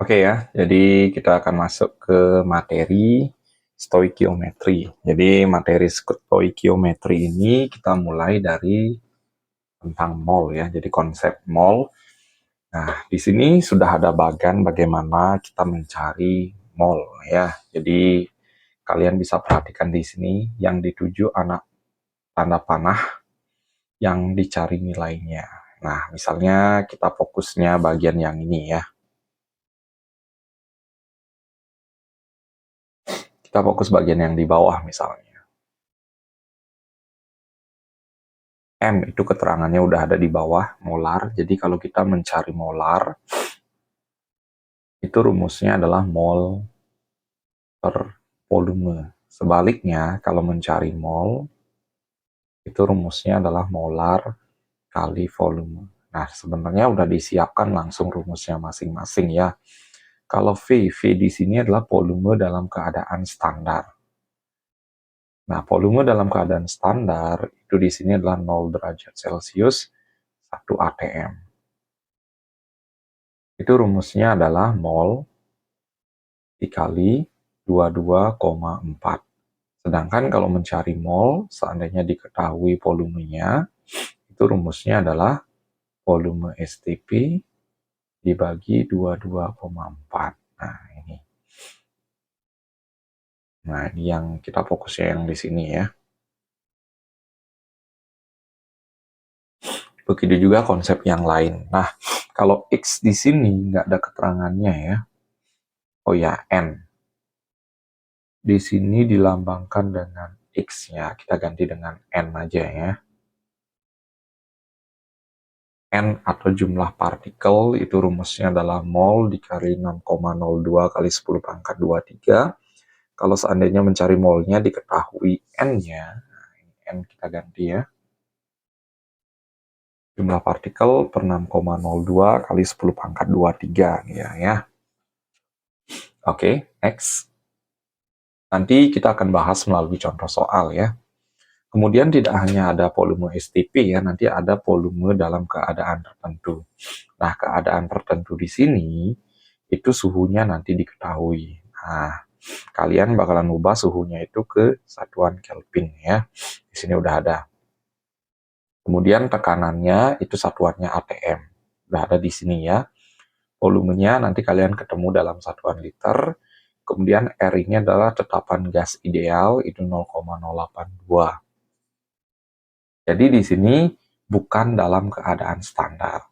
Oke ya, jadi kita akan masuk ke materi stoikiometri. Jadi materi stoikiometri ini kita mulai dari tentang mol ya, jadi konsep mol. Nah, di sini sudah ada bagan bagaimana kita mencari mol ya. Jadi kalian bisa perhatikan di sini yang dituju anak tanda panah yang dicari nilainya. Nah, misalnya kita fokusnya bagian yang ini ya. Kita fokus bagian yang di bawah misalnya. M itu keterangannya udah ada di bawah, molar. Jadi kalau kita mencari molar, itu rumusnya adalah mol per volume. Sebaliknya, kalau mencari mol, itu rumusnya adalah molar kali volume. Nah, sebenarnya udah disiapkan langsung rumusnya masing-masing ya. Kalau V di sini adalah volume dalam keadaan standar. Nah, volume dalam keadaan standar itu di sini adalah 0 derajat Celcius, 1 atm. Itu rumusnya adalah mol dikali 22,4. Sedangkan kalau mencari mol, seandainya diketahui volumenya, itu rumusnya adalah volume STP dibagi 22,4. Nah, ini. Nah, ini yang kita fokusnya yang di sini ya. Begitu juga konsep yang lain. Nah, kalau X di sini nggak ada keterangannya ya. Oh ya, N. Di sini dilambangkan dengan X-nya. Kita ganti dengan N aja ya. N atau jumlah partikel itu rumusnya adalah mol dikali 6,02 kali 10 pangkat 23. Kalau seandainya mencari molnya diketahui N-nya, nah N kita ganti ya. Jumlah partikel per 6,02 kali 10 pangkat 23 ya. Oke, next. Nanti kita akan bahas melalui contoh soal ya. Kemudian tidak hanya ada volume STP ya, nanti ada volume dalam keadaan tertentu. Nah, keadaan tertentu di sini itu suhunya nanti diketahui. Nah, kalian bakalan ubah suhunya itu ke satuan Kelvin ya. Di sini udah ada. Kemudian tekanannya itu satuannya atm. Udah ada di sini ya. Volumenya nanti kalian ketemu dalam satuan liter. Kemudian R ini adalah tetapan gas ideal itu 0,082. Jadi di sini bukan dalam keadaan standar.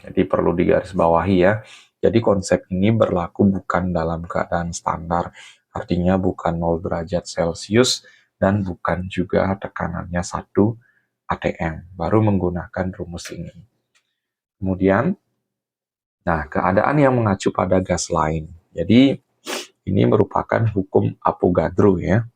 Jadi perlu digarisbawahi ya. Jadi konsep ini berlaku bukan dalam keadaan standar. Artinya bukan 0 derajat Celcius dan bukan juga tekanannya 1 atm. Baru menggunakan rumus ini. Kemudian, nah keadaan yang mengacu pada gas lain. Jadi ini merupakan hukum Avogadro ya.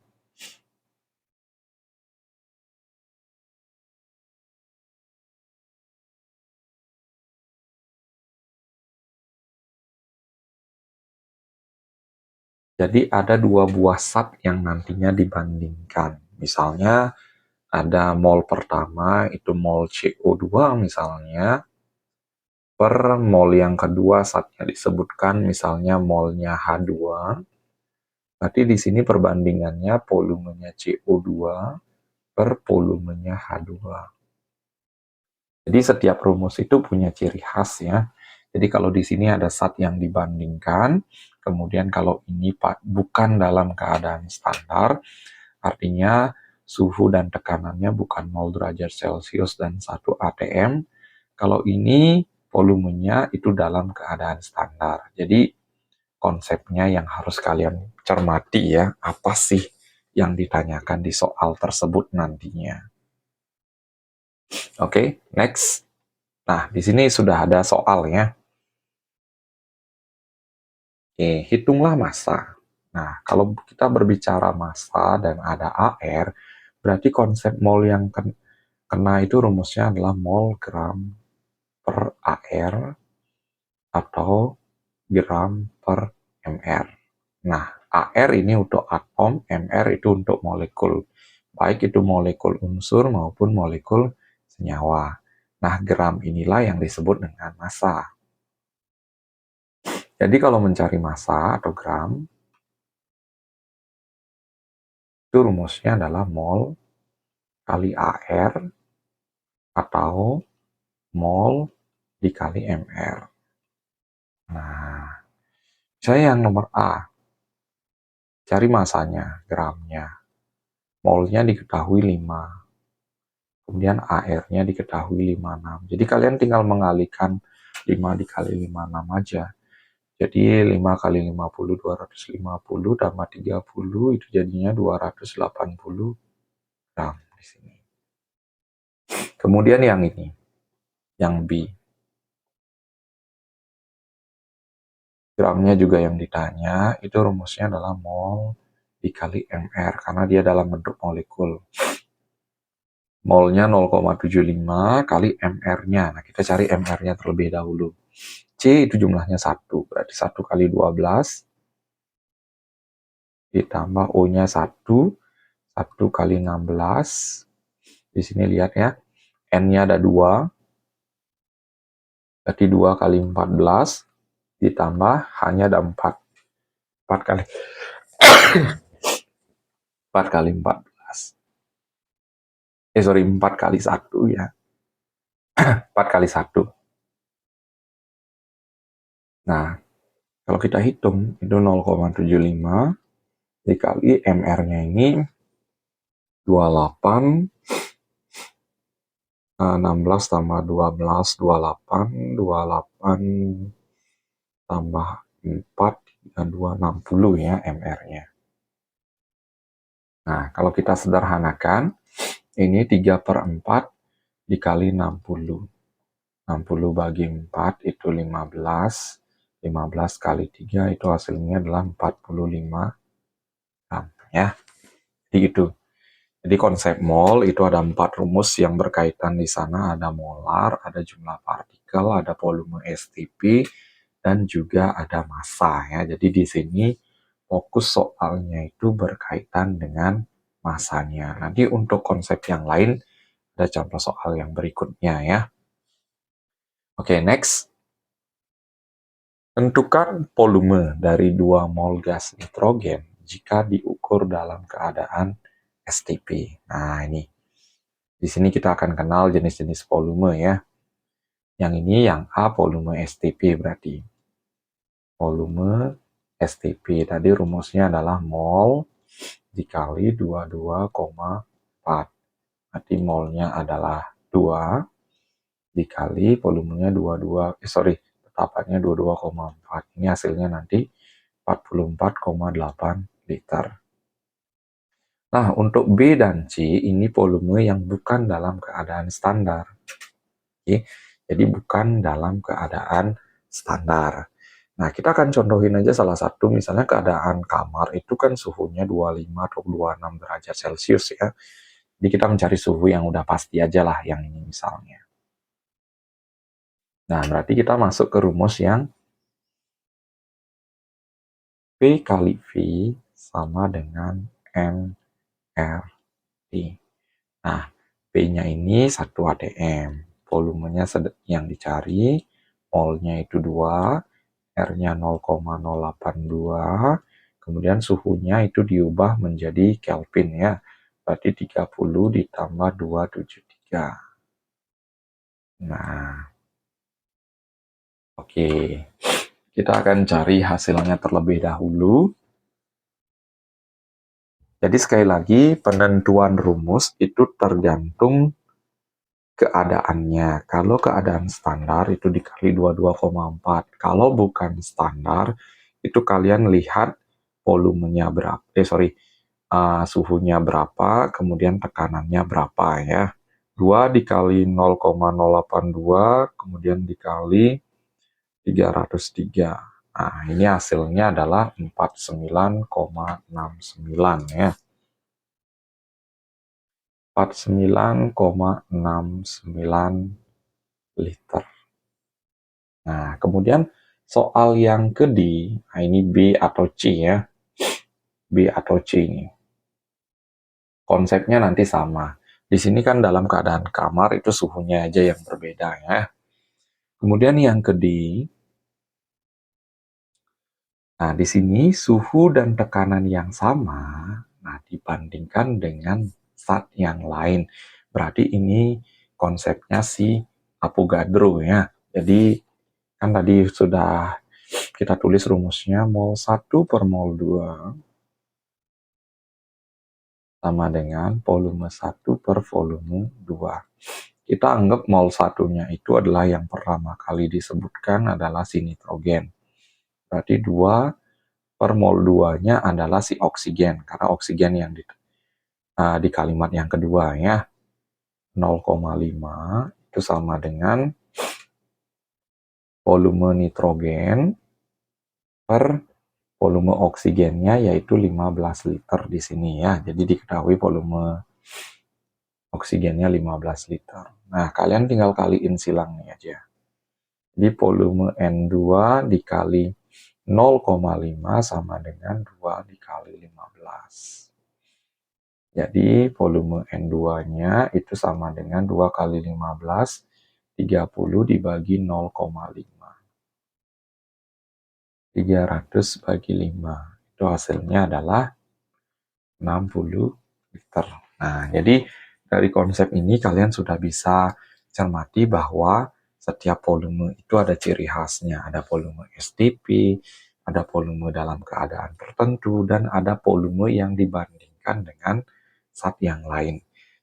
Jadi ada dua buah zat yang nantinya dibandingkan. Misalnya ada mol pertama itu mol CO2 misalnya, per mol yang kedua zatnya disebutkan misalnya molnya H2. Berarti di sini perbandingannya volumenya CO2 per volumenya H2. Jadi setiap rumus itu punya ciri khas ya. Jadi kalau di sini ada zat yang dibandingkan, kemudian kalau ini bukan dalam keadaan standar, artinya suhu dan tekanannya bukan 0 derajat Celcius dan 1 atm. Kalau ini volumenya itu dalam keadaan standar. Jadi konsepnya yang harus kalian cermati ya, apa sih yang ditanyakan di soal tersebut nantinya. Oke, next. Nah, di sini sudah ada soalnya. Oke, hitunglah massa. Nah, kalau kita berbicara massa dan ada AR, berarti konsep mol yang kena itu rumusnya adalah mol gram per AR atau gram per mr. Nah, AR ini untuk atom, MR itu untuk molekul. Baik itu molekul unsur maupun molekul senyawa. Nah, gram inilah yang disebut dengan massa. Jadi kalau mencari massa atau gram, itu rumusnya adalah mol kali AR atau mol dikali MR. Nah, saya yang nomor A, cari massanya, gramnya. Molnya diketahui 5, kemudian AR-nya diketahui 56. Jadi kalian tinggal mengalihkan 5 dikali 56 aja. Jadi 5 kali 50, 250, tambah 30, itu jadinya 280 gram di sini. Kemudian yang ini, yang B. Gramnya juga yang ditanya, itu rumusnya adalah mol dikali MR, karena dia dalam bentuk molekul. Molnya 0,75 kali MR-nya. Nah, kita cari MR-nya terlebih dahulu. C itu jumlahnya 1, berarti 1 kali 12, ditambah O-nya 1, 1 kali 16. Di sini lihat ya, N-nya ada 2, berarti 2 kali 14, ditambah H-nya ada 4. 4 kali 4 kali 14. 4 kali 1 ya. 4 kali 1. Nah, kalau kita hitung, itu 0,75 dikali MR-nya ini 28, 16 tambah 12, 28, 28 tambah 4, 2, 60 ya MR-nya. Nah, kalau kita sederhanakan, ini 3/4 dikali 60. 60 bagi 4 itu 15. 15 kali 3 itu hasilnya adalah 45 gram. Ya, jadi itu. Jadi konsep mol itu ada 4 rumus yang berkaitan di sana. Ada molar, ada jumlah partikel, ada volume STP, dan juga ada massa ya. Jadi di sini fokus soalnya itu berkaitan dengan massanya. Nanti untuk konsep yang lain ada contoh soal yang berikutnya ya. Oke, next. Tentukan volume dari 2 mol gas nitrogen jika diukur dalam keadaan STP. Nah, ini. Di sini kita akan kenal jenis-jenis volume ya. Yang ini yang A volume STP berarti. Volume STP tadi rumusnya adalah mol dikali 22,4. Berarti molnya adalah 2 dikali volumenya 22, tetapannya 22,4. Ini hasilnya nanti 44,8 liter. Nah, untuk B dan C ini volume yang bukan dalam keadaan standar. Oke, jadi bukan dalam keadaan standar. Nah, kita akan contohin aja salah satu, misalnya keadaan kamar itu kan suhunya 25 atau 26 derajat Celcius ya. Jadi kita mencari suhu yang udah pasti aja lah yang ini misalnya. Nah, berarti kita masuk ke rumus yang P kali V sama dengan nRT. Nah, P-nya ini 1 atm. Volumenya yang dicari, molnya itu 2, R-nya 0,082, kemudian suhunya itu diubah menjadi Kelvin ya. Berarti 30 ditambah 273. Nah, oke. Kita akan cari hasilnya terlebih dahulu. Jadi sekali lagi, penentuan rumus itu tergantung keadaannya. Kalau keadaan standar itu dikali 22,4. Kalau bukan standar, itu kalian lihat volumenya berapa. Suhunya berapa, kemudian tekanannya berapa ya. 2 dikali 0,082, kemudian dikali 303. Nah, ini hasilnya adalah 49,69 ya. 49,69 liter. Nah, kemudian soal yang ke D, nah ini B atau C ya. B atau C ini. Konsepnya nanti sama. Di sini kan dalam keadaan kamar itu suhunya aja yang berbeda ya. Kemudian yang kedua, nah di sini suhu dan tekanan yang sama, nah dibandingkan dengan zat yang lain. Berarti ini konsepnya si Avogadro ya. Jadi kan tadi sudah kita tulis rumusnya mol 1 per mol 2 sama dengan volume 1 per volume 2. Kita anggap mol satunya itu adalah yang pertama kali disebutkan adalah si nitrogen. Berarti 2 per mol 2-nya adalah si oksigen, karena oksigen yang di kalimat yang kedua ya. 0,5 itu sama dengan volume nitrogen per volume oksigennya yaitu 15 liter di sini ya. Jadi diketahui volume oksigennya 15 liter. Nah, kalian tinggal kaliin silangnya aja. Jadi volume N2 dikali 0,5 sama dengan 2 dikali 15. Jadi volume N2-nya itu sama dengan 2 kali 15, 30 dibagi 0,5. 300 bagi 5. Itu hasilnya adalah 60 liter. Nah, jadi dari konsep ini kalian sudah bisa cermati bahwa setiap volume itu ada ciri khasnya. Ada volume STP, ada volume dalam keadaan tertentu, dan ada volume yang dibandingkan dengan zat yang lain.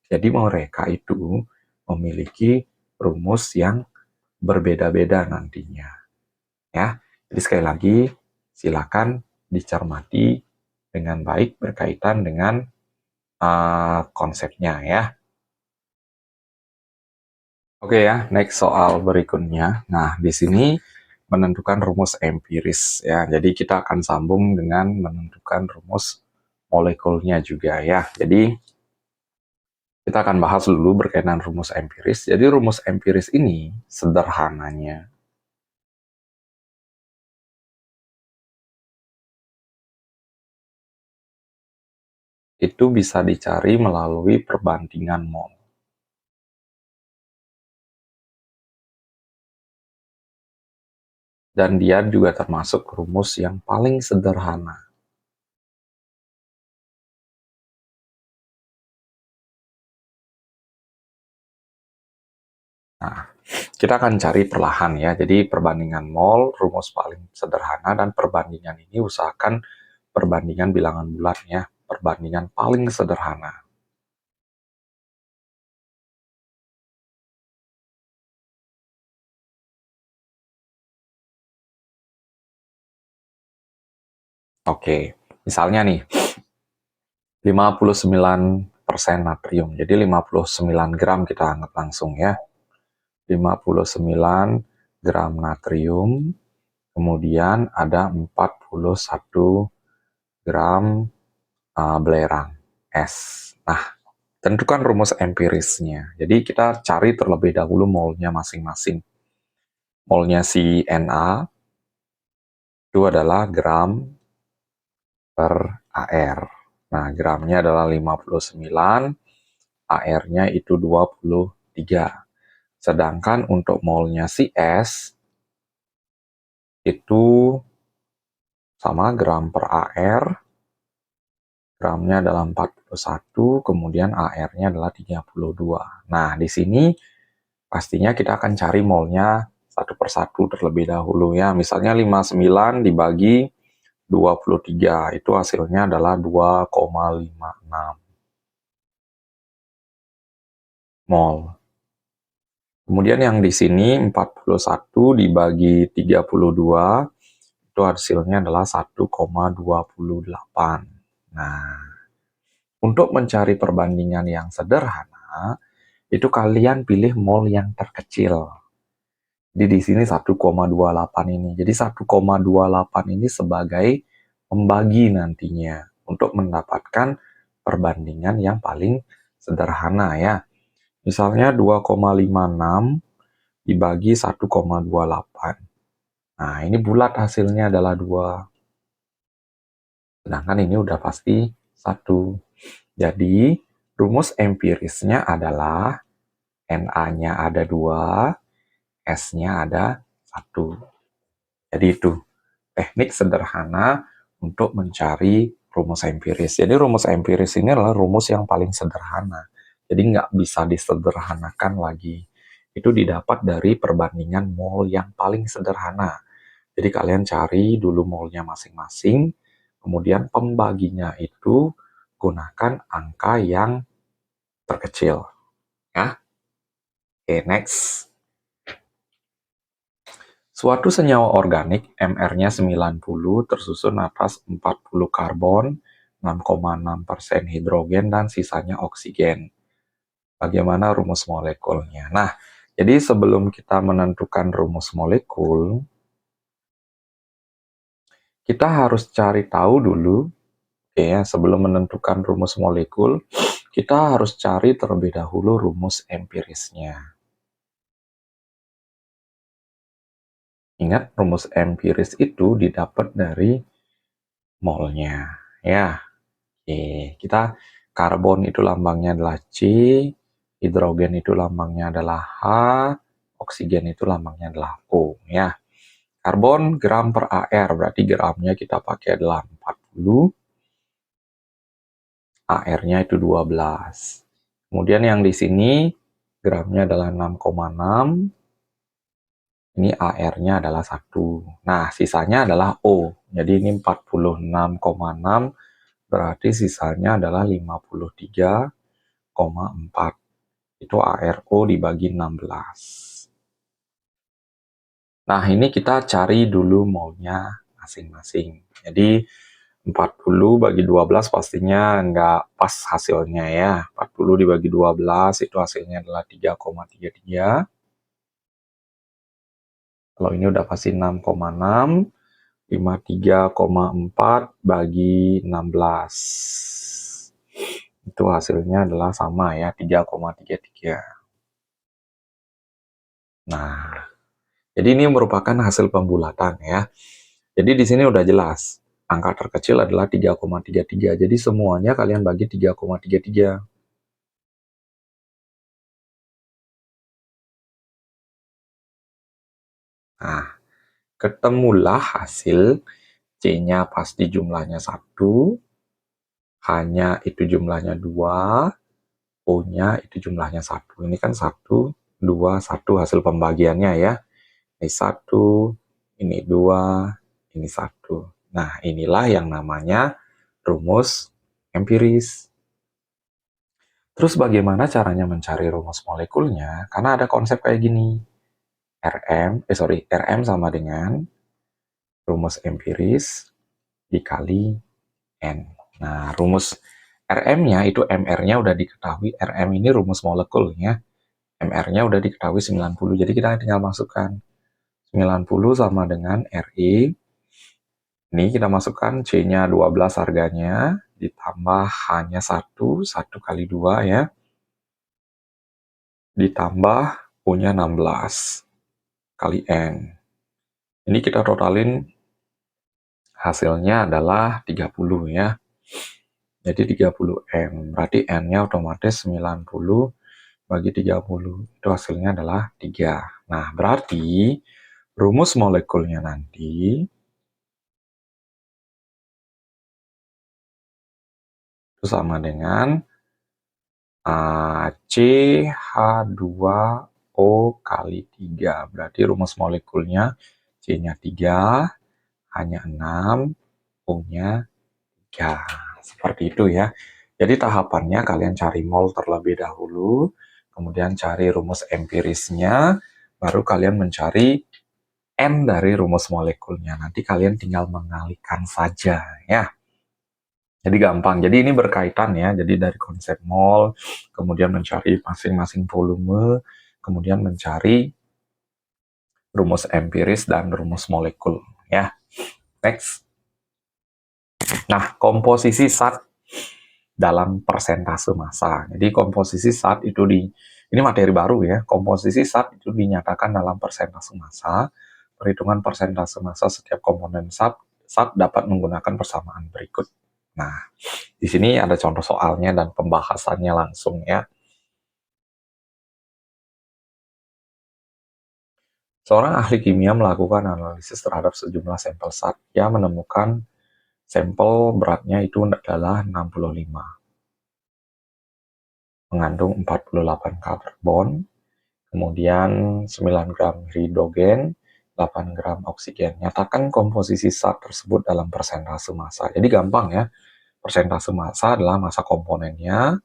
Jadi mereka itu memiliki rumus yang berbeda-beda nantinya. Ya, jadi sekali lagi silakan dicermati dengan baik berkaitan dengan konsepnya ya. Oke ya, next soal berikutnya. Nah, di sini menentukan rumus empiris ya. Jadi kita akan sambung dengan menentukan rumus molekulnya juga ya. Jadi kita akan bahas dulu berkaitan rumus empiris. Jadi rumus empiris ini sederhananya itu bisa dicari melalui perbandingan mol. Dan dia juga termasuk rumus yang paling sederhana. Nah, kita akan cari perlahan ya. Jadi perbandingan mol, rumus paling sederhana, dan perbandingan ini usahakan perbandingan bilangan bulat ya. Perbandingan paling sederhana. Oke, misalnya nih, 59% natrium. Jadi 59 gram kita anggap langsung ya. 59 gram natrium, kemudian ada 41 gram belerang es. Nah, tentukan rumus empirisnya. Jadi kita cari terlebih dahulu molnya masing-masing. Molnya si Na itu adalah gram per AR. Nah, gramnya adalah 59, AR-nya itu 23. Sedangkan untuk molnya si S itu sama gram per AR, gramnya adalah 41, kemudian AR-nya adalah 32. Nah, di sini pastinya kita akan cari molnya satu persatu terlebih dahulu ya. Misalnya 59 dibagi 23, itu hasilnya adalah 2,56 mol. Kemudian yang di sini 41 dibagi 32, itu hasilnya adalah 1,28. Nah, untuk mencari perbandingan yang sederhana, itu kalian pilih mol yang terkecil. Jadi di sini 1,28 ini. Jadi 1,28 ini sebagai pembagi nantinya untuk mendapatkan perbandingan yang paling sederhana ya. Misalnya 2,56 dibagi 1,28. Nah, ini bulat hasilnya adalah 2. Sedangkan ini udah pasti 1. Jadi, rumus empirisnya adalah Na-nya ada 2, S-nya ada 1. Jadi itu teknik sederhana untuk mencari rumus empiris. Jadi rumus empiris ini adalah rumus yang paling sederhana. Jadi nggak bisa disederhanakan lagi. Itu didapat dari perbandingan mol yang paling sederhana. Jadi kalian cari dulu molnya masing-masing, kemudian pembaginya itu gunakan angka yang terkecil. Ya. Oke, next. Suatu senyawa organik MR-nya 90 tersusun atas 40 karbon, 6,6% hidrogen, dan sisanya oksigen. Bagaimana rumus molekulnya? Nah, jadi sebelum kita menentukan rumus molekul, kita harus cari tahu dulu, ya, sebelum menentukan rumus molekul, kita harus cari terlebih dahulu rumus empirisnya. Ingat, rumus empiris itu didapat dari molnya. Ya, oke. Kita karbon itu lambangnya adalah C, hidrogen itu lambangnya adalah H, oksigen itu lambangnya adalah O. Ya, karbon gram per AR, berarti gramnya kita pakai adalah 40, AR-nya itu 12. Kemudian yang di sini gramnya adalah 6,6, ini AR-nya adalah 1. Nah, sisanya adalah O. Jadi ini 46,6, berarti sisanya adalah 53,4. Itu ARO dibagi 16. Nah, ini kita cari dulu molnya masing-masing. Jadi, 40 bagi 12 pastinya nggak pas hasilnya ya. 40 dibagi 12 itu hasilnya adalah 3,33. Kalau ini udah pasti 6,6. 53,4 bagi 16. Itu hasilnya adalah sama ya, 3,33. Nah, jadi ini merupakan hasil pembulatan ya. Jadi di sini udah jelas. Angka terkecil adalah 3,33. Jadi semuanya kalian bagi 3,33. Nah, ketemulah hasil C-nya pasti jumlahnya 1, H-nya itu jumlahnya 2, O-nya itu jumlahnya 1. Ini kan 1, 2, 1 hasil pembagiannya ya. Ini 1, ini 2, ini 1. Nah, inilah yang namanya rumus empiris. Terus bagaimana caranya mencari rumus molekulnya? Karena ada konsep kayak gini. RM sama dengan rumus empiris dikali N. Nah, rumus RM-nya itu MR-nya udah diketahui. RM ini rumus molekulnya. MR-nya udah diketahui 90. Jadi kita tinggal masukkan 90 sama dengan RI. Ini kita masukkan C-nya 12 harganya, ditambah H-nya 1, 1 kali 2 ya. Ditambah U-nya 16 kali N. Ini kita totalin hasilnya adalah 30 ya. Jadi 30 N. Berarti N-nya otomatis 90 bagi 30. Itu hasilnya adalah 3. Nah, berarti rumus molekulnya nanti itu sama dengan CH2O kali 3. Berarti rumus molekulnya C-nya 3, H-nya 6, O-nya 3. Seperti itu ya. Jadi tahapannya kalian cari mol terlebih dahulu, kemudian cari rumus empirisnya, baru kalian mencari N dari rumus molekulnya. Nanti kalian tinggal mengalihkan saja ya. Jadi gampang. Jadi ini berkaitan ya. Jadi dari konsep mol, kemudian mencari masing-masing volume, kemudian mencari rumus empiris dan rumus molekul ya. Next. Nah, komposisi zat dalam persentase massa. Jadi komposisi zat itu ini materi baru ya. Komposisi zat itu dinyatakan dalam persentase massa. Perhitungan persentase massa setiap komponen zat zat dapat menggunakan persamaan berikut. Nah, di sini ada contoh soalnya dan pembahasannya langsung ya. Seorang ahli kimia melakukan analisis terhadap sejumlah sampel zat. Ia menemukan sampel beratnya itu adalah 65, mengandung 48 karbon, kemudian 9 gram hidrogen, 8 gram oksigen. Nyatakan komposisi zat tersebut dalam persentase massa. Jadi gampang ya, persentase massa adalah massa komponennya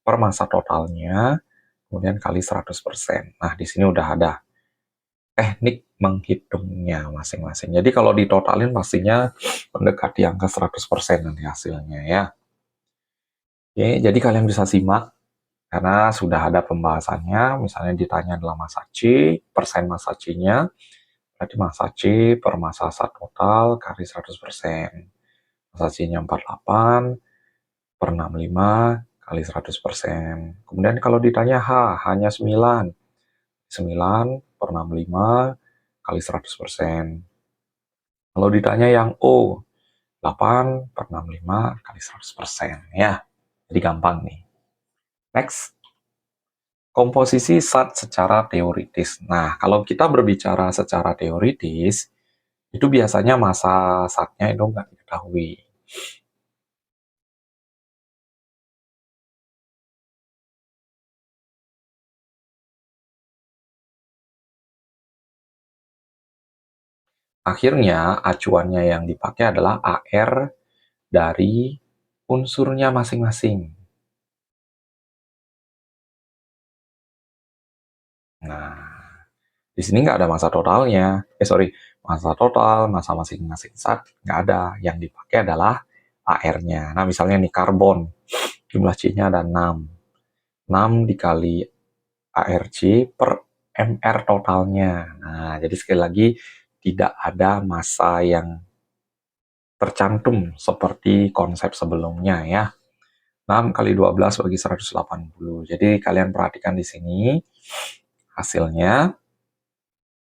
per massa totalnya, kemudian kali 100%. Nah, di sini udah ada teknik menghitungnya masing-masing. Jadi kalau ditotalin pastinya mendekati angka 100% nanti hasilnya ya. Oke, jadi kalian bisa simak karena sudah ada pembahasannya. Misalnya ditanya adalah massa C, persen massa C-nya, berarti massa C per massa zat total kali 100%. Massa C-nya 48 per 65 kali 100%. Kemudian kalau ditanya H, hanya 9. 9 per 65 kali 100%. Kalau ditanya yang O, 8 per 65 kali 100%. Ya, jadi gampang nih. Next, komposisi zat secara teoritis. Nah, kalau kita berbicara secara teoritis, itu biasanya massa zatnya itu nggak diketahui. Akhirnya, acuannya yang dipakai adalah AR dari unsurnya masing-masing. Nah, di sini nggak ada massa totalnya. Massa total, massa masing-masing zat nggak ada. Yang dipakai adalah AR-nya. Nah, misalnya nih karbon, jumlah C-nya ada 6. 6 dikali ARC per MR totalnya. Nah, jadi sekali lagi tidak ada massa yang tercantum seperti konsep sebelumnya ya. 6 kali 12 bagi 180. Jadi kalian perhatikan di sini hasilnya.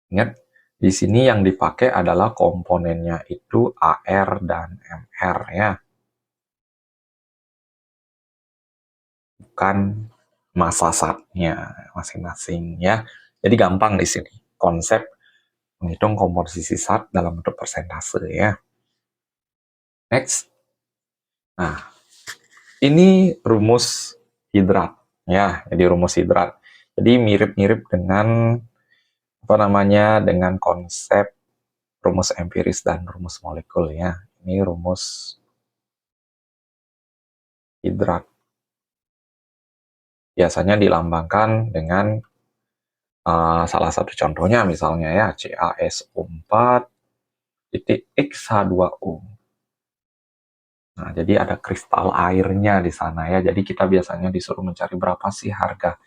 Ingat, di sini yang dipakai adalah komponennya itu AR dan MR ya. Bukan massa zatnya masing-masing ya. Jadi gampang di sini konsep menghitung komposisi zat dalam bentuk persentase ya. Next. Nah, ini rumus hidrat ya. Jadi rumus hidrat. Jadi mirip-mirip dengan dengan konsep rumus empiris dan rumus molekul ya. Ini rumus hidrat. Biasanya dilambangkan dengan salah satu contohnya misalnya ya CaSO4 titik X H2O. Nah, jadi ada kristal airnya di sana ya. Jadi kita biasanya disuruh mencari berapa sih harga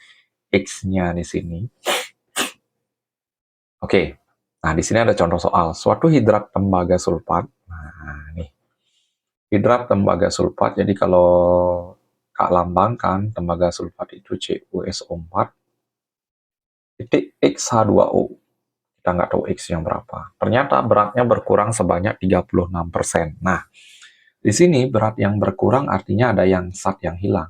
X-nya di sini. Oke. Nah, di sini ada contoh soal. Suatu hidrat tembaga sulfat. Nah, nih. Hidrat tembaga sulfat. Jadi kalau Kak lambangkan tembaga sulfat itu CuSO4 titik X H2O. Kita nggak tahu X yang berapa. Ternyata beratnya berkurang sebanyak 36%. Nah, di sini berat yang berkurang artinya ada yang zat yang hilang.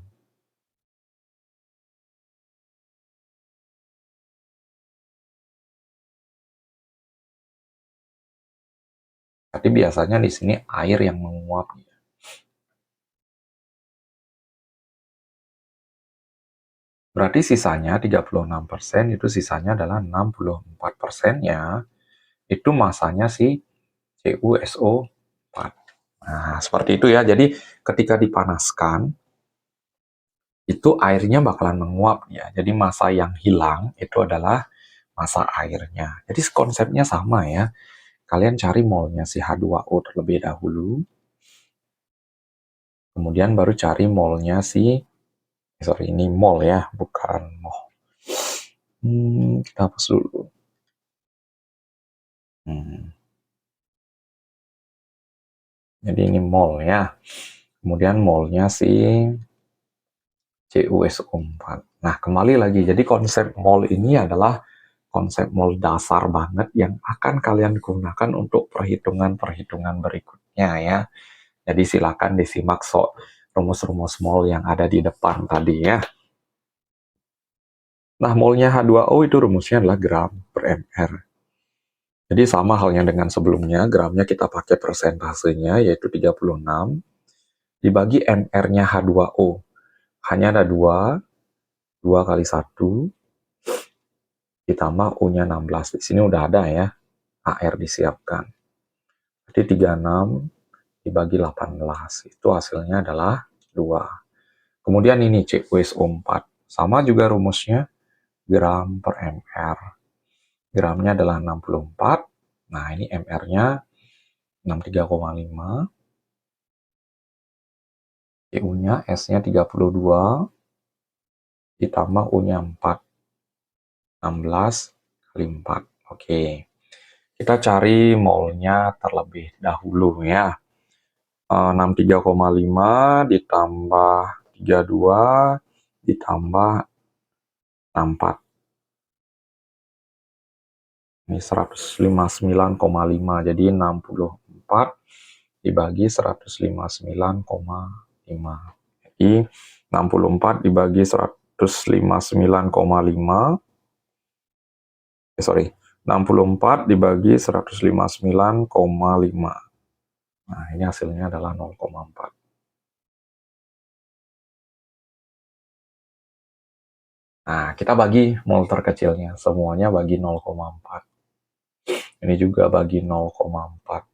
Tapi biasanya di sini air yang menguap. Berarti sisanya 36%, itu sisanya adalah 64%-nya itu masanya si CuSO4. Nah, seperti itu ya. Jadi ketika dipanaskan, itu airnya bakalan menguap ya. Jadi massa yang hilang itu adalah massa airnya. Jadi konsepnya sama ya. Kalian cari molnya si H2O terlebih dahulu. Kemudian baru cari molnya si, ini mol ya, bukan mol. Kita hapus dulu. Jadi ini mol ya. Kemudian molnya si CuSO4. Nah, kembali lagi. Jadi konsep mol ini adalah konsep mol dasar banget yang akan kalian gunakan untuk perhitungan-perhitungan berikutnya ya. Jadi silakan disimak rumus-rumus mol yang ada di depan tadi ya. Nah, molnya H2O itu rumusnya adalah gram per mr. Jadi sama halnya dengan sebelumnya, gramnya kita pakai persentasenya yaitu 36 dibagi mr-nya H2O. Hanya ada 2 kali 1 ditambah U-nya 16. Di sini udah ada ya, AR disiapkan. Jadi 36 dibagi 18, itu hasilnya adalah 2. Kemudian ini CuSO4. Sama juga rumusnya, gram per mr. Gramnya adalah 64. Nah, ini mr-nya 63,5. U-nya, S-nya 32. Ditambah U-nya 4. 16 kali 4. Oke. Kita cari molnya terlebih dahulu ya. 63,5 ditambah 32 ditambah 64. Ini 159,5. Jadi 64 dibagi 159,5. Jadi 64 dibagi 159,5. 64 dibagi 159,5. Nah, ini hasilnya adalah 0,4. Nah, kita bagi mol terkecilnya. Semuanya bagi 0,4. Ini juga bagi 0,4.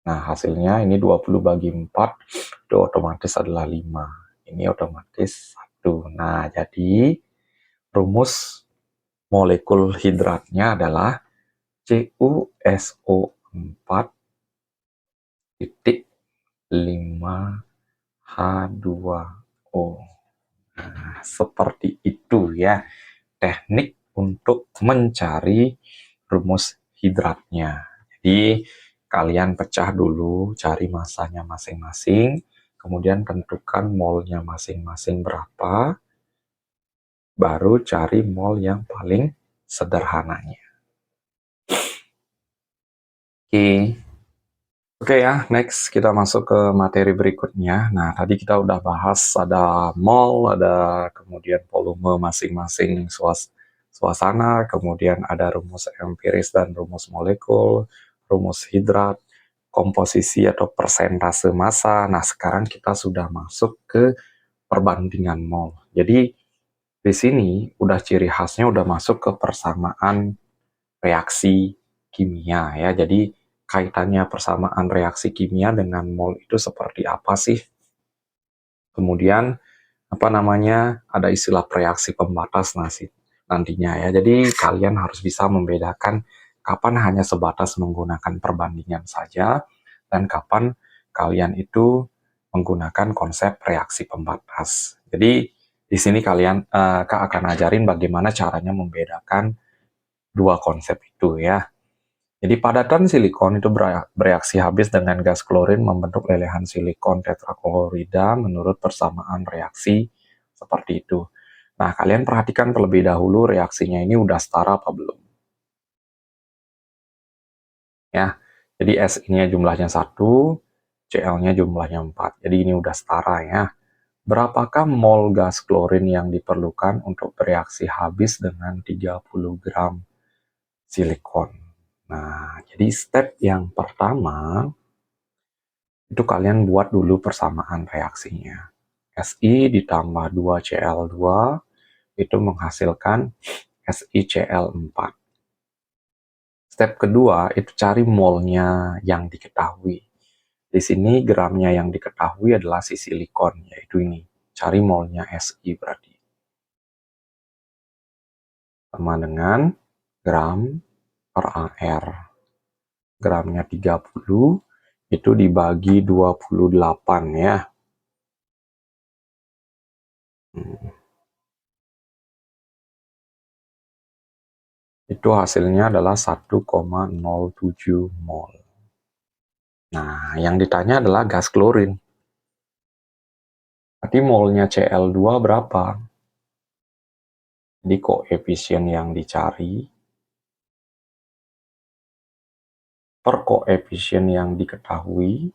Nah, hasilnya ini 20 bagi 4, itu otomatis adalah 5. Ini otomatis 1. Nah, jadi rumus molekul hidratnya adalah CuSO4 titik 5H2O. Nah, seperti itu ya teknik untuk mencari rumus hidratnya. Jadi kalian pecah dulu, cari masanya masing-masing, kemudian tentukan molnya masing-masing berapa, baru cari mol yang paling sederhananya. Oke ya, next kita masuk ke materi berikutnya. Nah, tadi kita udah bahas ada mol, ada kemudian volume masing-masing suasana, kemudian ada rumus empiris dan rumus molekul, rumus hidrat, komposisi atau persentase massa. Nah, sekarang kita sudah masuk ke perbandingan mol. Jadi, di sini udah ciri khasnya udah masuk ke persamaan reaksi kimia ya. Jadi kaitannya persamaan reaksi kimia dengan mol itu seperti apa sih? Kemudian apa namanya? Ada istilah reaksi pembatas nantinya ya. Jadi kalian harus bisa membedakan kapan hanya sebatas menggunakan perbandingan saja dan kapan kalian itu menggunakan konsep reaksi pembatas. Jadi di sini Kak akan ajarin bagaimana caranya membedakan dua konsep itu ya. Jadi padatan silikon itu bereaksi habis dengan gas klorin membentuk lelehan silikon tetraklorida menurut persamaan reaksi seperti itu. Nah, kalian perhatikan terlebih dahulu reaksinya ini udah setara apa belum. Ya, jadi Si-nya jumlahnya 1, Cl-nya jumlahnya 4. Jadi ini udah setara ya. Berapakah mol gas klorin yang diperlukan untuk bereaksi habis dengan 30 gram silikon? Nah, jadi step yang pertama itu kalian buat dulu persamaan reaksinya. Si ditambah 2Cl2 itu menghasilkan SiCl4. Step kedua itu cari molnya yang diketahui. Di sini gramnya yang diketahui adalah si silikon, yaitu ini. Cari molnya Si berarti. Sama dengan gram per AR. Gramnya 30, itu dibagi 28 ya. Itu hasilnya adalah 1,07 mol. Nah, yang ditanya adalah gas klorin. Berarti molnya Cl2 berapa? Jadi koefisien yang dicari per koefisien yang diketahui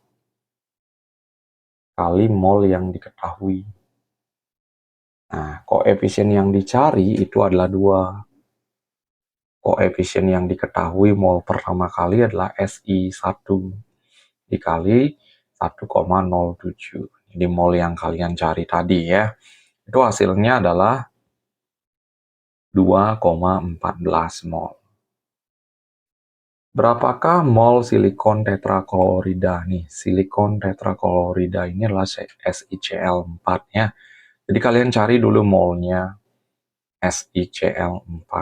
kali mol yang diketahui. Nah, koefisien yang dicari itu adalah 2. Koefisien yang diketahui mol pertama kali adalah Si1 dikali 1,07. Jadi mol yang kalian cari tadi ya. Itu hasilnya adalah 2,14 mol. Berapakah mol silikon tetraklorida nih? Silikon tetraklorida ini adalah SiCl4 ya. Jadi kalian cari dulu molnya SiCl4.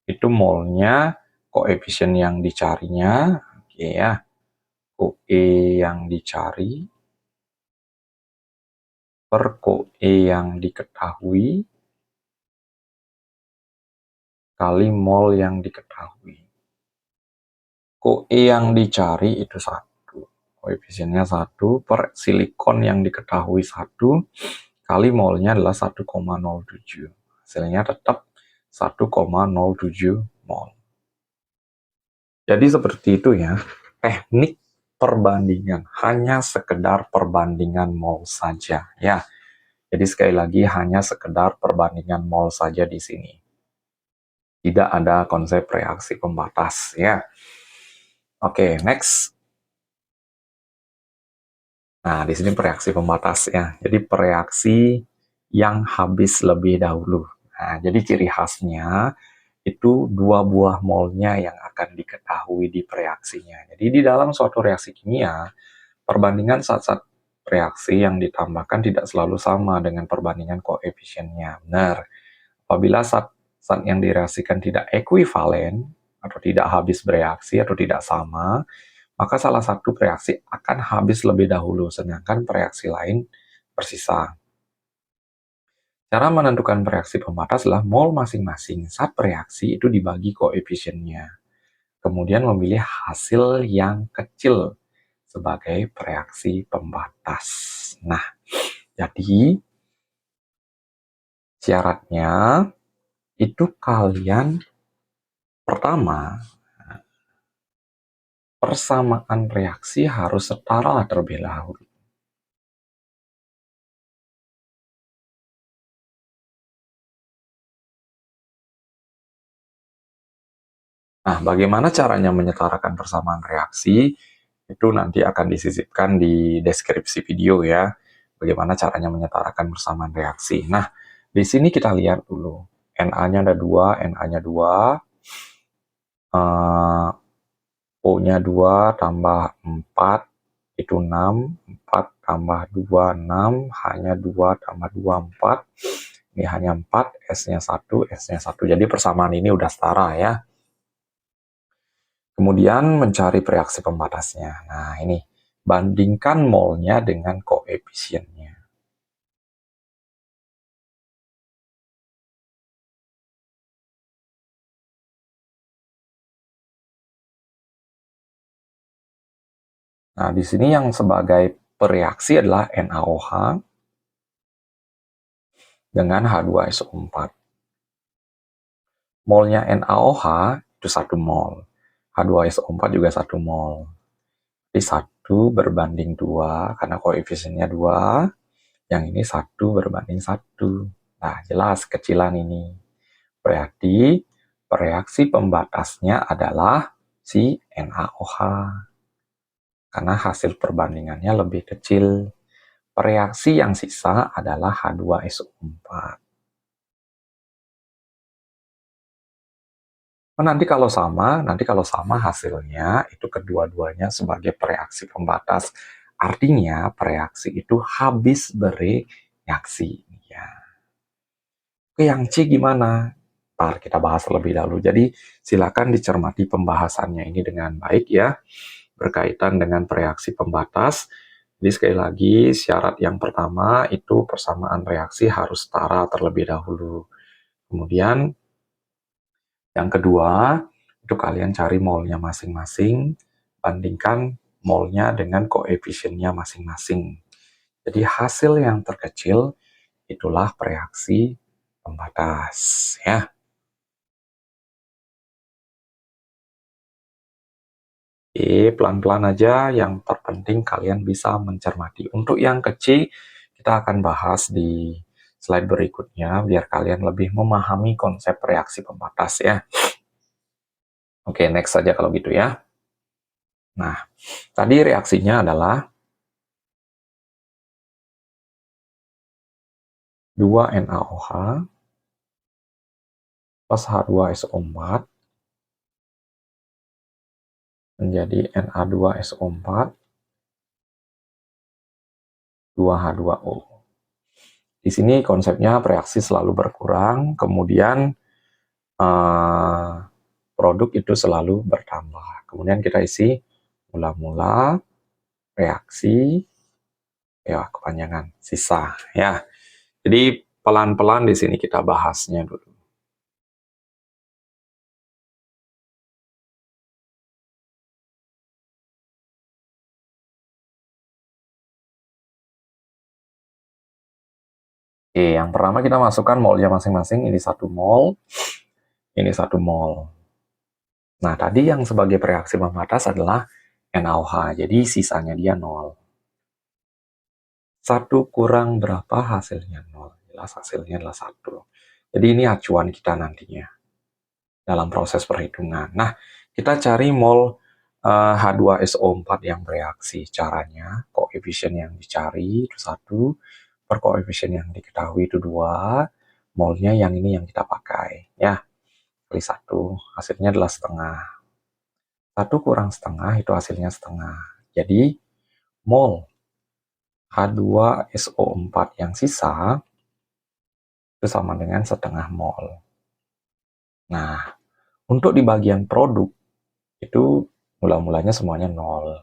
Itu molnya, koefisien yang dicarinya, oke ya. Koe yang dicari per Koe yang diketahui kali mol yang diketahui. Koe yang dicari itu 1. Koefisiennya 1 per silikon yang diketahui 1 kali molnya adalah 1,07. Hasilnya tetap 1,07 mol. Jadi seperti itu ya. Teknik perbandingan, hanya sekedar perbandingan mol saja ya. Jadi sekali lagi hanya sekedar perbandingan mol saja di sini. Tidak ada konsep reaksi pembatas ya. Oke, next. Nah, di sini reaksi pembatas ya. Jadi reaksi yang habis lebih dahulu. Nah, jadi ciri khasnya itu 2 buah molnya yang akan diketahui di reaksinya. Jadi di dalam suatu reaksi kimia, perbandingan zat-zat reaksi yang ditambahkan tidak selalu sama dengan perbandingan koefisiennya. Benar. Apabila zat yang direaksikan tidak ekuivalen, atau tidak habis bereaksi, atau tidak sama, maka salah satu reaksi akan habis lebih dahulu, sedangkan reaksi lain bersisa. Cara menentukan reaksi pembatas adalah mol masing-masing zat reaksi itu dibagi koefisiennya. Kemudian memilih hasil yang kecil sebagai reaksi pembatas. Nah, jadi syaratnya itu kalian pertama, persamaan reaksi harus setara terlebih dahulu. Nah, bagaimana caranya menyetarakan persamaan reaksi? Itu nanti akan disisipkan di deskripsi video ya. Bagaimana caranya menyetarakan persamaan reaksi. Nah, di sini kita lihat dulu. Na-nya ada 2, Na-nya 2. O-nya 2 tambah 4 itu 6. 4 tambah 2, 6. H-nya 2 tambah 2, 4. Ini hanya 4, S-nya 1, S-nya 1. Jadi persamaan ini udah setara ya. Kemudian mencari reaksi pembatasnya. Nah, ini. Bandingkan molnya dengan koefisiennya. Nah, di sini yang sebagai pereaksi adalah NaOH dengan H2SO4. Molnya NaOH itu 1 mol. H2SO4 juga 1 mol. Jadi 1 berbanding 2, karena koefisiennya 2. Yang ini 1 berbanding 1. Nah, jelas kecilan ini. Berarti reaksi pembatasnya adalah si NaOH. Karena hasil perbandingannya lebih kecil. Reaksi yang sisa adalah H2SO4. Nanti kalau sama hasilnya itu kedua-duanya sebagai reaksi pembatas. Artinya reaksi itu habis bereaksi. Ya. Oke, yang C gimana? Ntar kita bahas lebih dahulu. Jadi silakan dicermati pembahasannya ini dengan baik ya. Berkaitan dengan reaksi pembatas. Jadi sekali lagi syarat yang pertama itu persamaan reaksi harus setara terlebih dahulu. Kemudian yang kedua, itu kalian cari molnya masing-masing, bandingkan molnya dengan koefisiennya masing-masing. Jadi hasil yang terkecil itulah reaksi pembatas ya. Pelan-pelan aja, yang terpenting kalian bisa mencermati. Untuk yang kecil, kita akan bahas di slide berikutnya, biar kalian lebih memahami konsep reaksi pembatas ya. Oke, next saja kalau gitu ya. Nah, tadi reaksinya adalah 2NaOH plus H2SO4 menjadi Na2SO4, 2H2O. Di sini konsepnya reaksi selalu berkurang, kemudian produk itu selalu bertambah. Kemudian kita isi mula-mula, reaksi, ya kepanjangan, sisa. Ya, jadi pelan-pelan di sini kita bahasnya dulu. Oke, yang pertama kita masukkan molnya masing-masing. Ini 1 mol, ini 1 mol. Nah, tadi yang sebagai reaksi pembatas adalah NaOH, jadi sisanya dia 0. 1 kurang berapa hasilnya? 0. Jelas hasilnya adalah 1. Jadi ini acuan kita nantinya dalam proses perhitungan. Nah, kita cari mol H2SO4 yang bereaksi. Caranya, koefisien yang dicari itu 1, per koefisien yang diketahui itu 2, molnya yang ini yang kita pakai. Ya, kali 1, hasilnya adalah setengah. 1 kurang setengah itu hasilnya setengah. Jadi, mol H2SO4 yang sisa itu sama dengan setengah mol. Nah, untuk di bagian produk, itu mula-mulanya semuanya 0.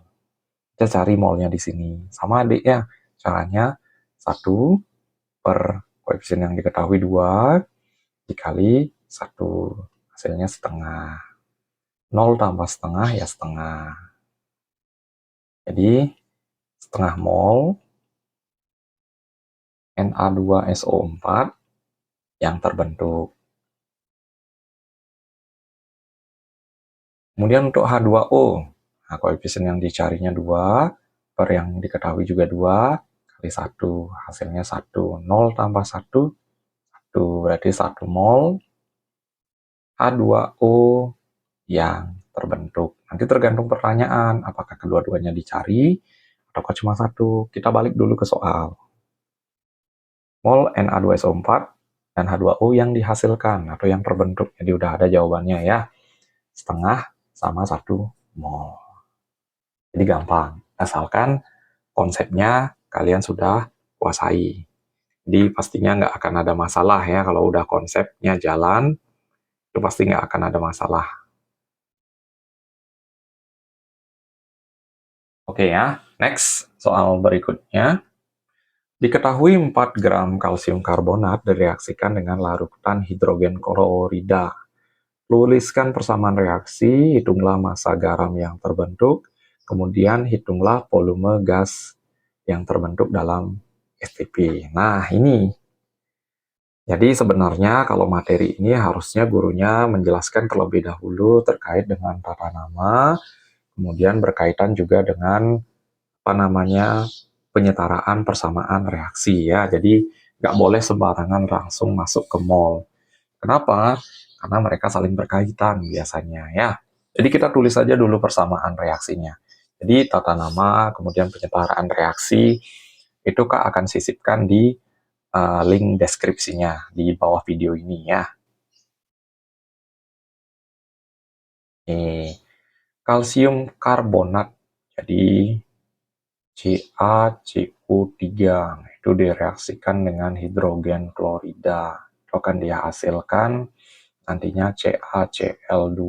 Kita cari molnya di sini. Sama adik ya, caranya 1 per koefisien yang diketahui 2 dikali 1, hasilnya setengah. 0 tambah setengah ya setengah. Jadi setengah mol Na2SO4 yang terbentuk. Kemudian untuk H2O, nah koefisien yang dicarinya 2, per yang diketahui juga 2, kali 1, hasilnya 1. 0 tambah 1, 1, berarti 1 mol H2O yang terbentuk. Nanti tergantung pertanyaan, apakah kedua-duanya dicari, ataukah cuma 1. Kita balik dulu ke soal. Mol Na2SO4 dan H2O yang dihasilkan, atau yang terbentuk. Jadi udah ada jawabannya ya. Setengah sama 1 mol. Jadi gampang, asalkan konsepnya kalian sudah kuasai. Jadi pastinya nggak akan ada masalah ya, kalau udah konsepnya jalan, itu pasti nggak akan ada masalah. Oke ya, next, soal berikutnya. Diketahui 4 gram kalsium karbonat direaksikan dengan larutan hidrogen klorida. Tuliskan persamaan reaksi, hitunglah massa garam yang terbentuk, kemudian hitunglah volume gas yang terbentuk dalam STP. Nah, ini. Jadi sebenarnya kalau materi ini harusnya gurunya menjelaskan terlebih dahulu terkait dengan tata nama, kemudian berkaitan juga dengan penyetaraan persamaan reaksi ya. Jadi nggak boleh sembarangan langsung masuk ke mol. Kenapa? Karena mereka saling berkaitan biasanya ya. Jadi kita tulis saja dulu persamaan reaksinya. Jadi tata nama, kemudian penyetaraan reaksi, itu Kak akan sisipkan di link deskripsinya di bawah video ini ya. Nih, kalsium karbonat. Jadi CaCO3 itu direaksikan dengan hidrogen klorida. Itu akan dihasilkan nantinya CaCl2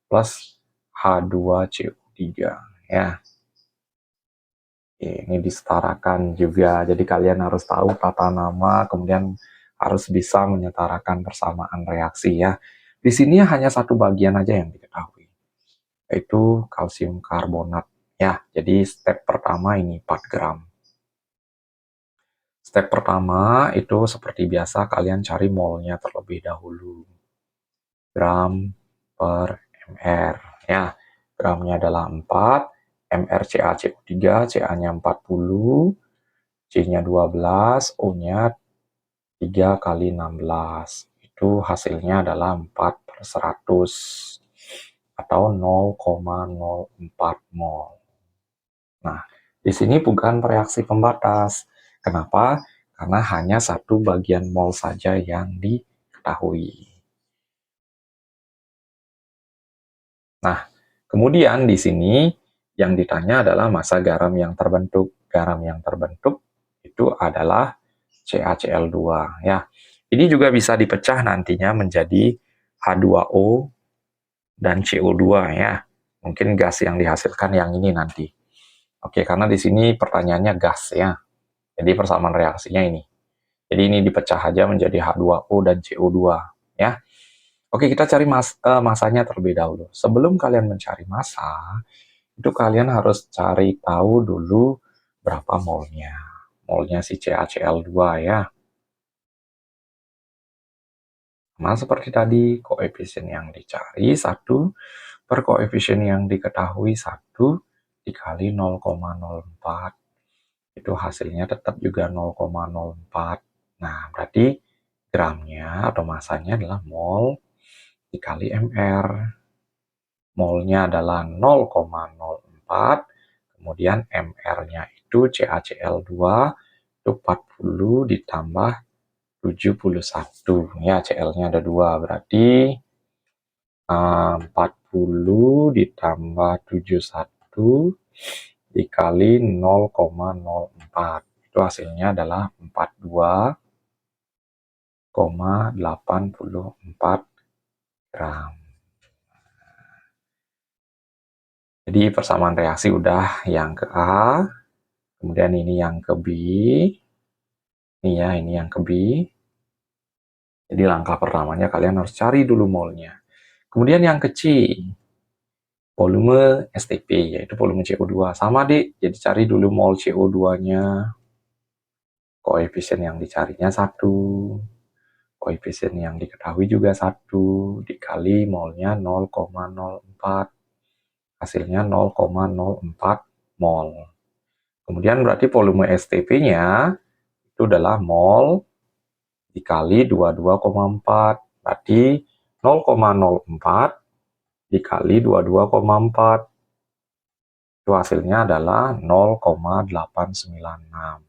plus H2CO3 ya. Ini disetarakan juga. Jadi kalian harus tahu tata nama, kemudian harus bisa menyetarakan persamaan reaksi ya. Di sini hanya satu bagian aja yang diketahui, yaitu kalsium karbonat ya. Jadi step pertama ini 4 gram. Step pertama itu seperti biasa kalian cari molnya terlebih dahulu. Gram per mr. Ya, gramnya adalah 4, mr CaCO3, Ca-nya 40, C-nya 12, O-nya 3 kali 16. Itu hasilnya adalah 4 per 100 atau 0,04 mol. Nah, di sini bukan reaksi pembatas. Kenapa? Karena hanya satu bagian mol saja yang diketahui. Nah, kemudian di sini yang ditanya adalah massa garam yang terbentuk. Garam yang terbentuk itu adalah CaCl2 ya. Ini juga bisa dipecah nantinya menjadi H2O dan CO2 ya. Mungkin gas yang dihasilkan yang ini nanti. Oke, karena di sini pertanyaannya gas ya. Jadi persamaan reaksinya ini. Jadi ini dipecah aja menjadi H2O dan CO2 ya. Oke, kita cari masanya terlebih dahulu. Sebelum kalian mencari massa, itu kalian harus cari tahu dulu berapa molnya. Molnya si CaCl2 ya. Nah, seperti tadi, koefisien yang dicari 1 per koefisien yang diketahui 1 dikali 0,04. Itu hasilnya tetap juga 0,04. Nah, berarti gramnya atau masanya adalah mol dikali mr. Molnya adalah 0,04, kemudian mr-nya itu CaCl2 itu 40 ditambah 71. Ya, Cl-nya ada 2, berarti 40 ditambah 71 dikali 0,04. Itu hasilnya adalah 42,84 gram. Jadi persamaan reaksi udah yang ke A, kemudian ini yang ke B, ini ya, ini yang ke B. Jadi langkah pertamanya kalian harus cari dulu molnya. Kemudian yang ke C, volume STP, yaitu volume CO2. Sama deh, jadi cari dulu mol CO2-nya. Koefisien yang dicarinya 1. Koefisien yang diketahui juga 1. Dikali molnya 0,04. Hasilnya 0,04 mol. Kemudian berarti volume STP-nya itu adalah mol dikali 22,4. Berarti 0,04 dikali 22,4. Itu hasilnya adalah 0,896.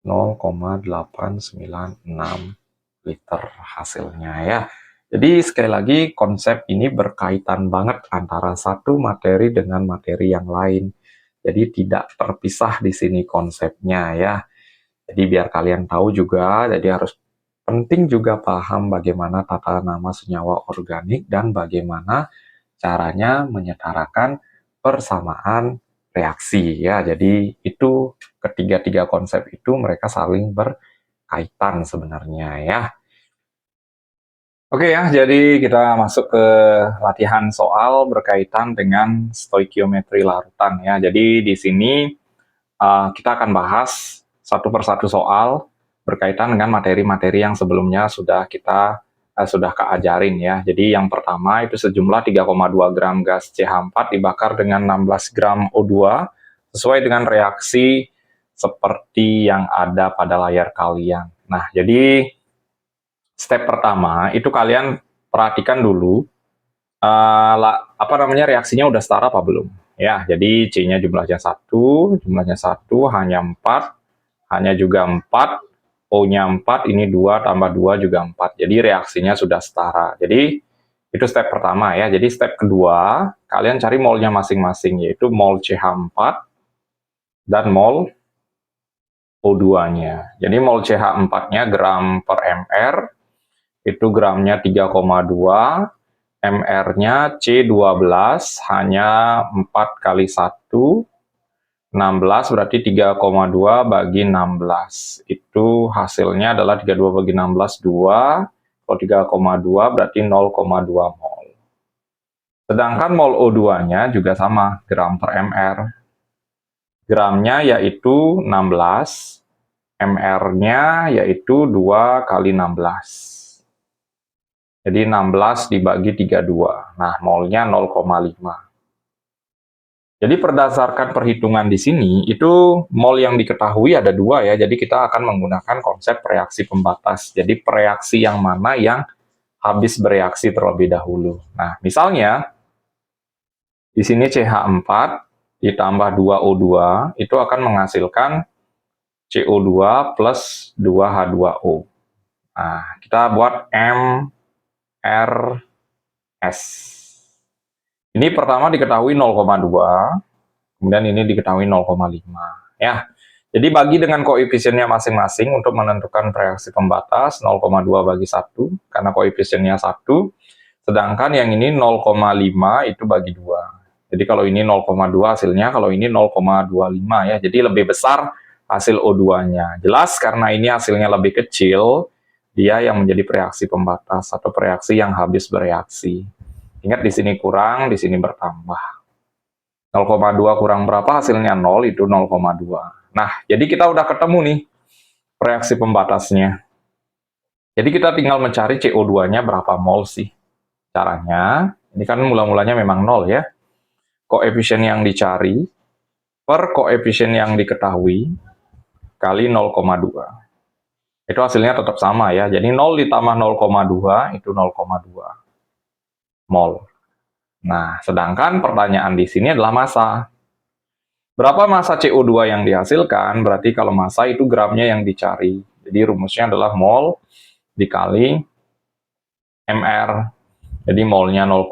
0,896 liter hasilnya ya. Jadi sekali lagi konsep ini berkaitan banget antara satu materi dengan materi yang lain. Jadi tidak terpisah di sini konsepnya ya. Jadi biar kalian tahu juga, jadi harus penting juga paham bagaimana tata nama senyawa organik dan bagaimana caranya menyetarakan persamaan reaksi ya. Jadi itu ketiga-tiga konsep itu mereka saling berkaitan sebenarnya ya. Oke ya, jadi kita masuk ke latihan soal berkaitan dengan stoikiometri larutan ya. Jadi di sini kita akan bahas satu persatu soal berkaitan dengan materi-materi yang sebelumnya sudah kita sudah keajarin ya. Jadi yang pertama itu sejumlah 3,2 gram gas CH4 dibakar dengan 16 gram O2 sesuai dengan reaksi seperti yang ada pada layar kalian. Nah, jadi step pertama itu kalian perhatikan dulu reaksinya udah setara apa belum ya. Jadi C-nya jumlahnya 1 hanya 4, hanya juga 4, O-nya 4, ini 2 tambah 2 juga 4. Jadi reaksinya sudah setara. Jadi itu step pertama ya. Jadi step kedua, kalian cari molnya masing-masing, yaitu mol CH4 dan mol O2-nya. Jadi mol CH4-nya gram per mr, itu gramnya 3,2, MR-nya C12 hanya 4 kali 1, 16 berarti 3,2 bagi 16. Itu hasilnya adalah 32 bagi 16, 2. Kalau 3,2 berarti 0,2 mol. Sedangkan mol O2-nya juga sama, gram per mr. Gramnya yaitu 16, mr-nya yaitu 2 kali 16. Jadi 16 dibagi 32. Nah, molnya 0,5. Jadi berdasarkan perhitungan di sini, itu mol yang diketahui ada dua ya, jadi kita akan menggunakan konsep reaksi pembatas. Jadi reaksi yang mana yang habis bereaksi terlebih dahulu. Nah, misalnya, di sini CH4 ditambah 2O2, itu akan menghasilkan CO2 plus 2H2O. Nah, kita buat MRS. Ini pertama diketahui 0,2, kemudian ini diketahui 0,5. Ya, jadi bagi dengan koefisiennya masing-masing untuk menentukan reaksi pembatas 0,2 bagi 1, karena koefisiennya 1, sedangkan yang ini 0,5 itu bagi 2. Jadi kalau ini 0,2 hasilnya, kalau ini 0,25 ya, jadi lebih besar hasil O2-nya. Jelas karena ini hasilnya lebih kecil, dia yang menjadi reaksi pembatas atau reaksi yang habis bereaksi. Ingat di sini kurang, di sini bertambah. 0,2 kurang berapa hasilnya 0, itu 0,2. Nah, jadi kita udah ketemu nih reaksi pembatasnya. Jadi kita tinggal mencari CO2-nya berapa mol sih. Caranya, ini kan mula-mulanya memang 0 ya. Koefisien yang dicari per koefisien yang diketahui kali 0,2. Itu hasilnya tetap sama ya. Jadi 0 ditambah 0,2 itu 0,2 mol. Nah, sedangkan pertanyaan di sini adalah massa. Berapa massa CO2 yang dihasilkan? Berarti kalau massa itu gramnya yang dicari. Jadi rumusnya adalah mol dikali mr. Jadi molnya 0,2,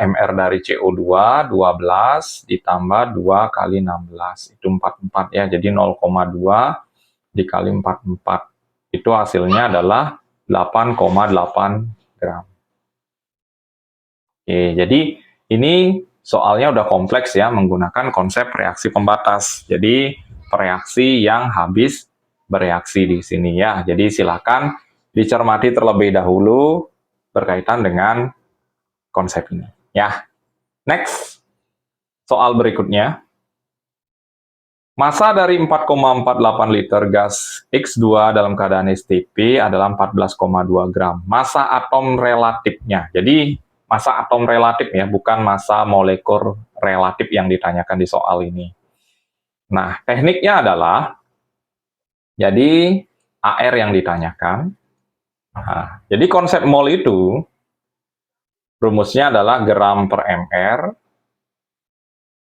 mr dari CO2 12 ditambah 2 kali 16. Itu 44 ya. Jadi 0,2 dikali 44. Itu hasilnya adalah 8,8 gram. Oke, jadi ini soalnya udah kompleks ya, menggunakan konsep reaksi pembatas. Jadi reaksi yang habis bereaksi di sini ya. Jadi silakan dicermati terlebih dahulu berkaitan dengan konsep ini ya. Next, soal berikutnya. Massa dari 4,48 liter gas X2 dalam keadaan STP adalah 14,2 gram. Massa atom relatifnya. Jadi, massa atom relatif ya, bukan massa molekul relatif yang ditanyakan di soal ini. Nah, tekniknya adalah, jadi AR yang ditanyakan. Nah, jadi konsep mol itu, rumusnya adalah gram per mr,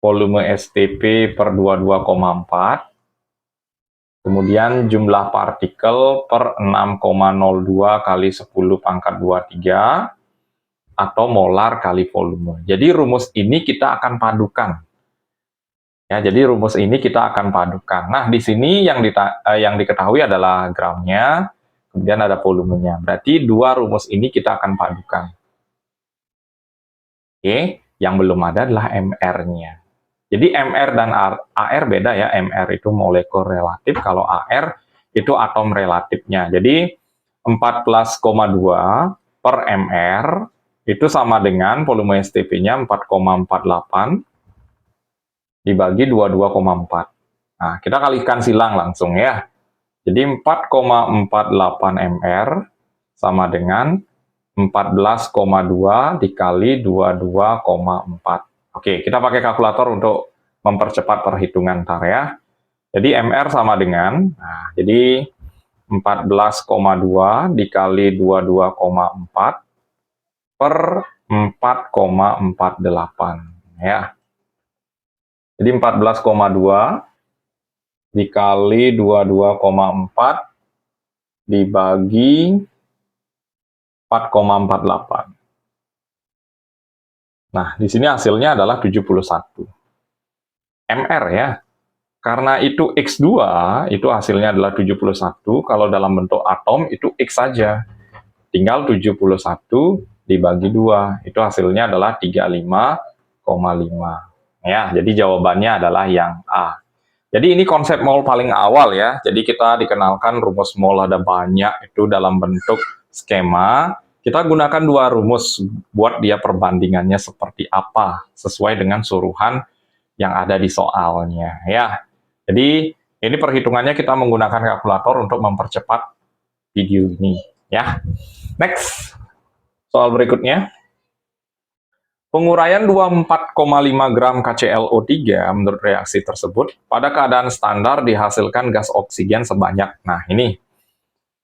volume STP per 22,4, kemudian jumlah partikel per 6,02 kali 10 pangkat 23, atau molar kali volume. Jadi rumus ini kita akan padukan. Ya, jadi rumus ini kita akan padukan. Nah, di sini yang diketahui adalah gramnya, kemudian ada volumenya. Berarti dua rumus ini kita akan padukan. Oke, yang belum ada adalah MR-nya. Jadi MR dan AR beda ya. MR itu molekul relatif, kalau AR itu atom relatifnya. Jadi 14,2 per MR itu sama dengan volume STP-nya 4,48 dibagi 22,4. Nah, kita kalikan silang langsung ya. Jadi 4,48 MR sama dengan 14,2 dikali 22,4. Oke, kita pakai kalkulator untuk mempercepat perhitungan ntar ya. Jadi MR sama dengan, nah, jadi 14,2 dikali 22,4 per 4,48 ya. Jadi 14,2 dikali 22,4 dibagi 4,48. Nah, di sini hasilnya adalah 71 MR ya. Karena itu X2, itu hasilnya adalah 71, kalau dalam bentuk atom itu X saja. Tinggal 71 dibagi 2, itu hasilnya adalah 35,5. Ya, jadi jawabannya adalah yang A. Jadi ini konsep mol paling awal ya. Jadi kita dikenalkan rumus mol ada banyak, itu dalam bentuk skema. Kita gunakan dua rumus buat dia perbandingannya seperti apa, sesuai dengan suruhan yang ada di soalnya ya. Jadi ini perhitungannya kita menggunakan kalkulator untuk mempercepat video ini ya. Next, soal berikutnya. Penguraian 24,5 gram KClO3 menurut reaksi tersebut pada keadaan standar dihasilkan gas oksigen sebanyak. Nah, ini.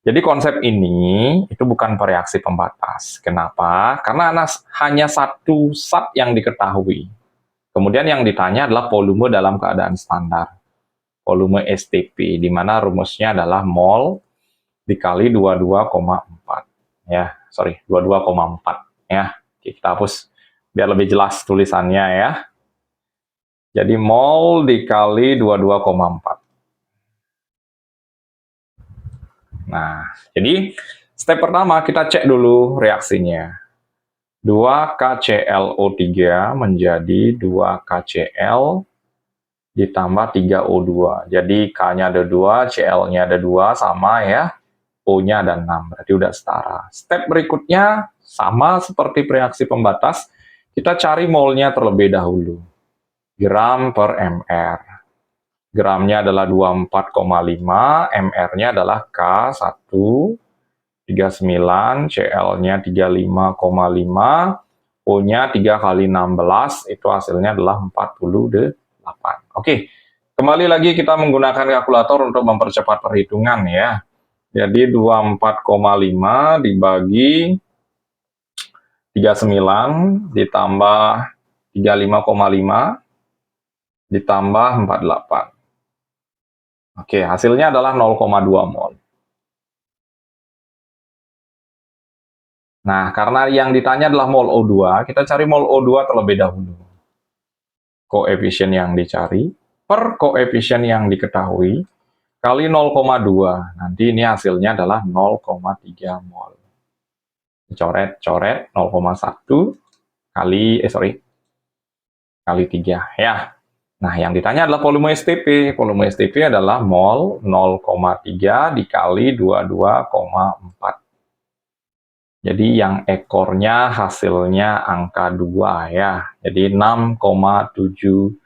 Jadi konsep ini itu bukan reaksi pembatas. Kenapa? Karena hanya satu zat yang diketahui. Kemudian yang ditanya adalah volume dalam keadaan standar. Volume STP, di mana rumusnya adalah mol dikali 22,4. Ya, sorry, 22,4. Ya, kita hapus biar lebih jelas tulisannya ya. Jadi mol dikali 22,4. Nah, jadi step pertama kita cek dulu reaksinya. 2KClO3 menjadi 2KCl ditambah 3O2. Jadi K-nya ada 2, Cl-nya ada 2, sama ya. O-nya ada 6, berarti udah setara. Step berikutnya, sama seperti reaksi pembatas, kita cari molnya terlebih dahulu. Gram per mr. Gramnya adalah 24,5, mr-nya adalah K139, Cl-nya 35,5, O-nya 3 kali 16, itu hasilnya adalah 48. Oke, kembali lagi kita menggunakan kalkulator untuk mempercepat perhitungan ya. Jadi 24,5 dibagi 39 ditambah 35,5 ditambah 48. Oke, hasilnya adalah 0,2 mol. Nah, karena yang ditanya adalah mol O2, kita cari mol O2 terlebih dahulu. Koefisien yang dicari per koefisien yang diketahui kali 0,2. Nanti ini hasilnya adalah 0,3 mol. Coret-coret 0,1 kali kali 3 ya. Nah, yang ditanya adalah volume STP. Volume STP adalah mol 0,3 dikali 22,4. Jadi yang ekornya hasilnya angka 2 ya. Jadi 6,72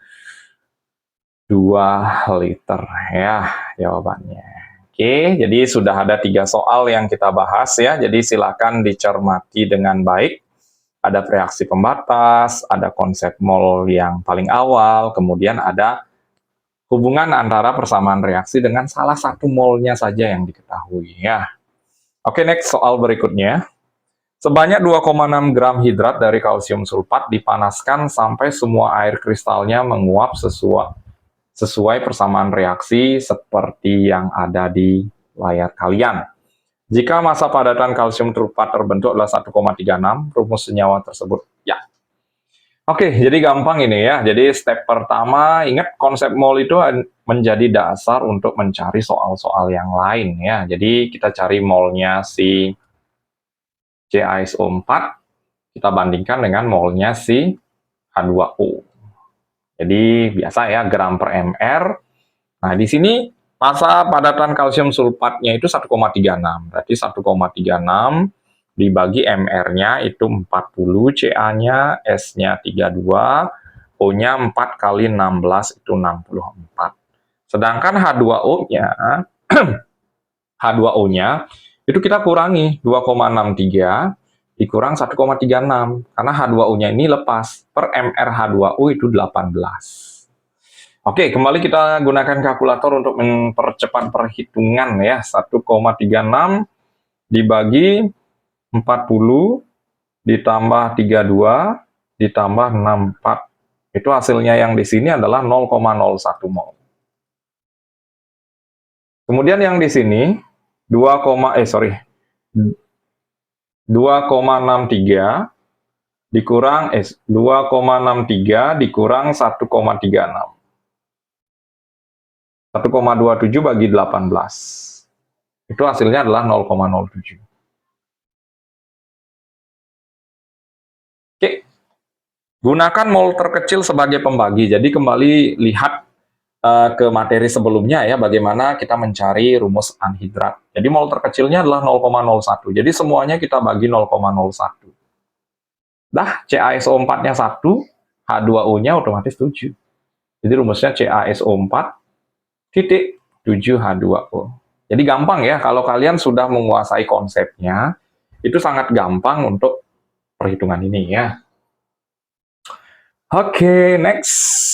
liter ya jawabannya. Oke, jadi sudah ada 3 soal yang kita bahas ya. Jadi silakan dicermati dengan baik. Ada reaksi pembatas, ada konsep mol yang paling awal, kemudian ada hubungan antara persamaan reaksi dengan salah satu molnya saja yang diketahui ya. Oke, next soal berikutnya. Sebanyak 2,6 gram hidrat dari kalsium sulfat dipanaskan sampai semua air kristalnya menguap sesuai persamaan reaksi seperti yang ada di layar kalian. Jika massa padatan kalsium sulfat terbentuk adalah 1,36, rumus senyawa tersebut ya. Oke, jadi gampang ini ya. Jadi step pertama, ingat konsep mol itu menjadi dasar untuk mencari soal-soal yang lain ya. Jadi kita cari molnya si CaSO4, kita bandingkan dengan molnya si H2O. Jadi biasa ya, gram per mr. Nah, di sini massa padatan kalsium sulfatnya itu 1,36. Berarti 1,36 dibagi mr-nya itu 40, Ca-nya, S-nya 32, O-nya 4 kali 16 itu 64. Sedangkan H2O-nya H2O-nya itu kita kurangi 2,63 dikurang 1,36 karena H2O-nya ini lepas per mr H2O itu 18. Oke, kembali kita gunakan kalkulator untuk mempercepat perhitungan ya. 1,36 dibagi 40 ditambah 32 ditambah 64. Itu hasilnya yang di sini adalah 0,01 mol. Kemudian yang di sini 2,63 dikurang 2,63 dikurang 1,36. 1,27 bagi 18. Itu hasilnya adalah 0,07. Oke. Gunakan mol terkecil sebagai pembagi. Jadi kembali lihat ke materi sebelumnya ya, bagaimana kita mencari rumus anhidrat. Jadi mol terkecilnya adalah 0,01. Jadi semuanya kita bagi 0,01. Dah, CaSO4-nya 1, H2O-nya otomatis 7. Jadi rumusnya CaSO4 titik 7H2O. Jadi gampang ya, kalau kalian sudah menguasai konsepnya, itu sangat gampang untuk perhitungan ini ya. Oke, next.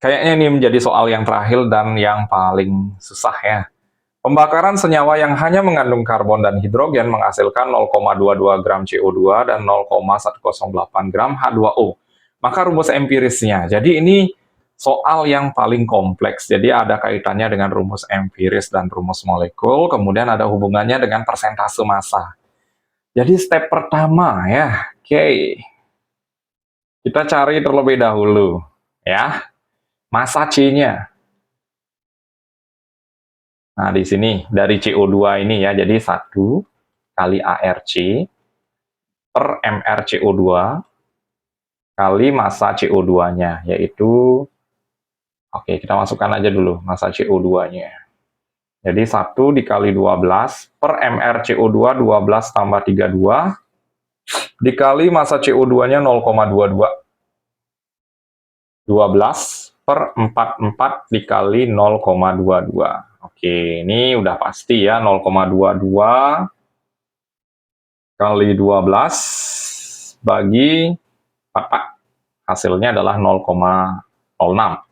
Kayaknya ini menjadi soal yang terakhir dan yang paling susah ya. Pembakaran senyawa yang hanya mengandung karbon dan hidrogen menghasilkan 0,22 gram CO2 dan 0,108 gram H2O. Maka rumus empirisnya. Jadi ini soal yang paling kompleks. Jadi ada kaitannya dengan rumus empiris dan rumus molekul, kemudian ada hubungannya dengan persentase massa. Jadi step pertama ya. Oke. Kita cari terlebih dahulu ya. Massa C-nya. Nah, di sini dari CO2 ini ya, jadi 1 kali ARC per mR CO2 kali massa CO2-nya, yaitu, oke, kita masukkan aja dulu massa CO2-nya. Jadi 1 dikali 12 per mR CO2, 12 tambah 32, dikali massa CO2-nya 0,22. 12 per 44 dikali 0,22. Oke, ini udah pasti ya, 0,22 kali 12 bagi 4, hasilnya adalah 0,06.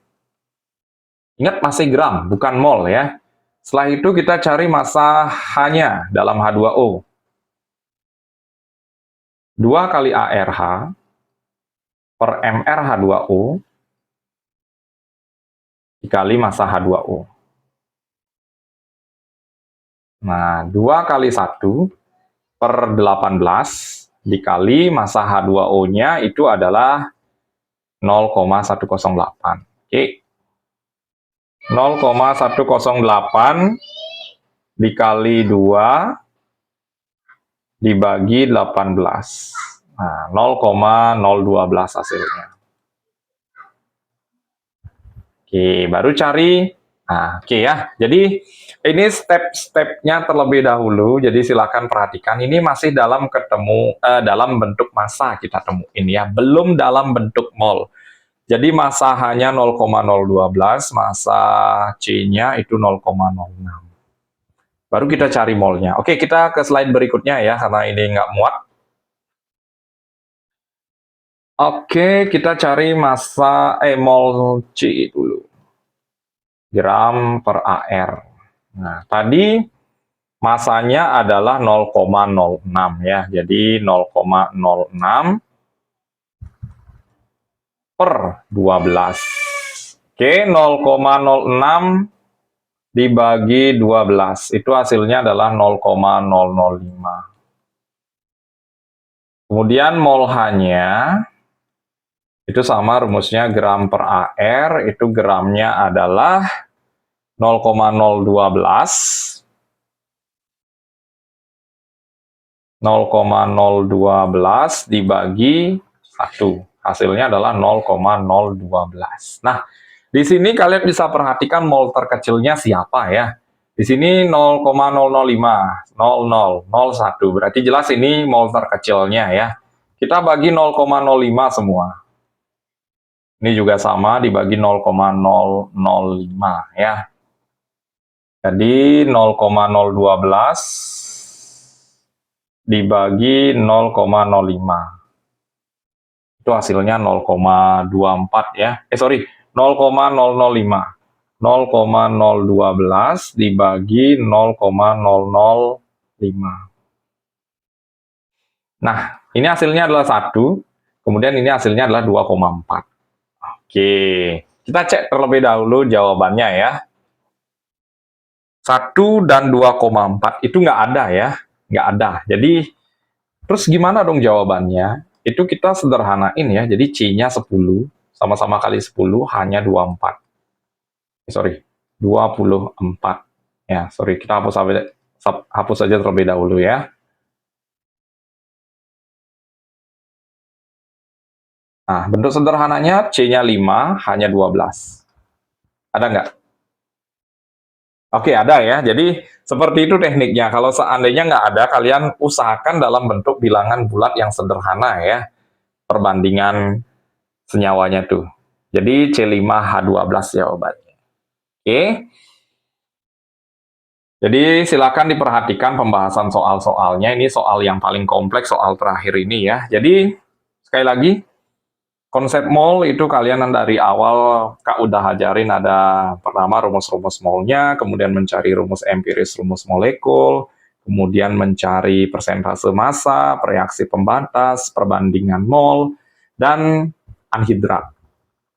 Ingat masih gram, bukan mol ya. Setelah itu kita cari massa H-nya dalam H2O. 2 kali ARH per mR H2O dikali massa H2O. Nah, 2 kali 1 per 18 dikali massa H2O-nya itu adalah 0,108. Oke. 0,108 dikali 2 dibagi 18. Nah, 0,012 hasilnya. Oke, baru cari. Nah, oke ya. Jadi ini step-stepnya terlebih dahulu. Jadi silakan perhatikan. Ini masih dalam dalam bentuk massa kita temuin ya, belum dalam bentuk mol. Jadi massa H-nya 0,012, massa C-nya itu 0,06. Baru kita cari molnya. Oke, kita ke slide berikutnya ya, karena ini nggak muat. Oke, kita cari massa mol C dulu. Gram per AR. Nah, tadi massanya adalah 0,06 ya. Jadi 0,06 per 12. Oke, 0,06 dibagi 12. Itu hasilnya adalah 0,005. Kemudian mol H-nya itu sama rumusnya gram per AR, itu gramnya adalah 0,012 dibagi 1. Hasilnya adalah 0,012. Nah, di sini kalian bisa perhatikan mol terkecilnya siapa ya. Di sini 0,005, 00, 01. Berarti jelas ini mol terkecilnya ya. Kita bagi 0,05 semua. Ini juga sama dibagi 0,005 ya. Jadi 0,012 dibagi 0,05. Itu hasilnya 0,24 ya. Sorry, 0,005. 0,012 dibagi 0,005. Nah, ini hasilnya adalah 1, kemudian ini hasilnya adalah 2,4. Oke, kita cek terlebih dahulu jawabannya ya. 1 dan 2,4 itu nggak ada ya, nggak ada. Jadi, terus gimana dong jawabannya? Itu kita sederhanain ya, jadi C-nya 10, sama-sama kali 10, hanya 24. Sorry, 24. Ya, sorry, kita hapus saja terlebih dahulu ya. Nah, bentuk sederhananya C-nya 5, hanya 12. Ada nggak? Oke, ada ya. Jadi seperti itu tekniknya. Kalau seandainya nggak ada, kalian usahakan dalam bentuk bilangan bulat yang sederhana ya. Perbandingan senyawanya tuh. Jadi C5H12 jawabannya. Oke. Jadi silakan diperhatikan pembahasan soal-soalnya. Ini soal yang paling kompleks, soal terakhir ini ya. Jadi sekali lagi, konsep mol itu kalian dari awal Kak udah ajarin, ada pertama rumus-rumus molnya, kemudian mencari rumus empiris rumus molekul, kemudian mencari persentase massa, reaksi pembatas, perbandingan mol, dan anhidrat.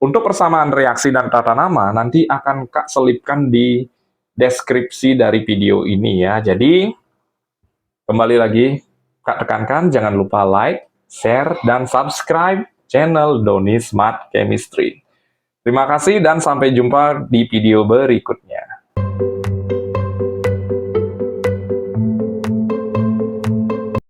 Untuk persamaan reaksi dan tata nama nanti akan Kak selipkan di deskripsi dari video ini ya. Jadi kembali lagi Kak tekankan jangan lupa like, share, dan subscribe channel Doni Smart Chemistry. Terima kasih dan sampai jumpa di video berikutnya.